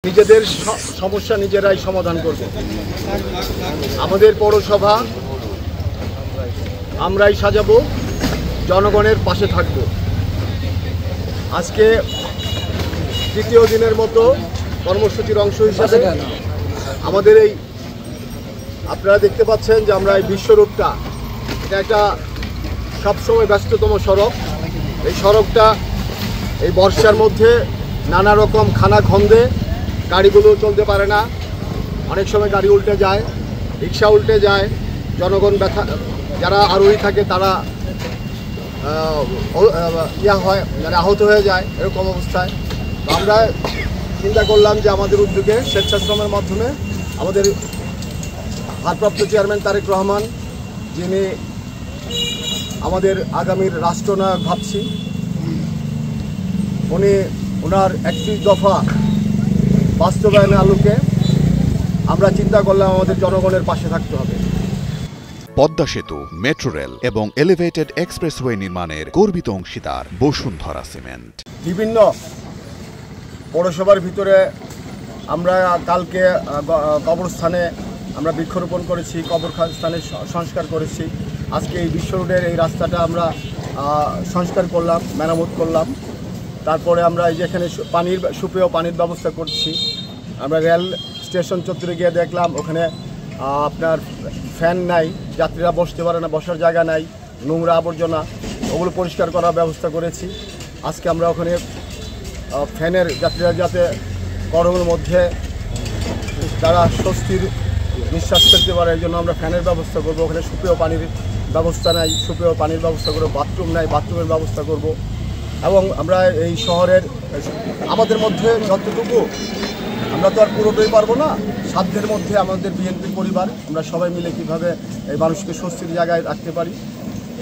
নিজেদের সমস্যা নিজেরাই সমাধান করব। আমাদের পৌরসভা আমরাই সাজাবো, জনগণের পাশে থাকব। আজকে তৃতীয় দিনের মতো কর্মসূচির অংশ হিসাবে আমাদের এই আপনারা দেখতে পাচ্ছেন যে আমরা এই বিশ্ব রোডটা, এটা একটা সবসময় ব্যস্ততম সড়ক। এই সড়কটা এই বর্ষার মধ্যে নানা রকম খানাখন্দে গাড়িগুলো চলতে পারে না, অনেক সময় গাড়ি উল্টে যায়, রিক্সা উল্টে যায়, জনগণ ব্যথা, যারা আরোহী থাকে তারা আহত হয়ে যায় এরকম অবস্থায়। তো আমরা চিন্তা করলাম যে আমাদের উদ্যোগে স্বেচ্ছাশ্রমের মাধ্যমে আমাদের ভারপ্রাপ্ত চেয়ারম্যান তারেক রহমান, যিনি আমাদের আগামীর রাষ্ট্রনায়ক ভাবছি, ওনার 31 দফা বাস্তবায়নের আলোকে আমরা চিন্তা করলাম আমাদের জনগণের পাশে থাকতে হবে। পদ্মা সেতু, মেট্রো রেল এবং এলিভেটেড এক্সপ্রেসওয়ে নির্মাণের গর্বিত অংশীদার বসুন্ধরা সিমেন্ট। বিভিন্ন পৌরসভার ভিতরে আমরা কালকে কবরস্থানে আমরা বৃক্ষরোপণ করেছি, কবরস্থানে সংস্কার করেছি। আজকে এই বিশ্ব রোডের এই রাস্তাটা আমরা সংস্কার করলাম, মেরামত করলাম। তারপরে আমরা এই যে এখানে সুপেয় পানির ব্যবস্থা করছি। আমরা রেল স্টেশন চত্বরে গিয়ে দেখলাম ওখানে আপনার ফ্যান নাই, যাত্রীরা বসতে পারে না, বসার জায়গা নাই, নোংরা আবর্জনা, ওগুলো পরিষ্কার করার ব্যবস্থা করেছি। আজকে আমরা ওখানে ফ্যানের যাত্রীরা যাতে গরমের মধ্যে তারা স্বস্তির নিঃশ্বাস ফেলতে পারে, এই জন্য আমরা ফ্যানের ব্যবস্থা করব। ওখানে সুপেয় পানির ব্যবস্থা নাই, সুপেয় পানির ব্যবস্থা করব। বাথরুম নাই, বাথরুমের ব্যবস্থা করব। এবং আমরা এই শহরের আমাদের মধ্যে যতটুকু, আমরা তো আর পুরোটাই পারবো না, সাধ্যের মধ্যে আমাদের বিএনপি পরিবার আমরা সবাই মিলে কীভাবে এই মানুষকে স্বস্তির জায়গায় রাখতে পারি,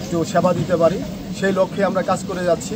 একটু সেবা দিতে পারি, সেই লক্ষ্যে আমরা কাজ করে যাচ্ছি।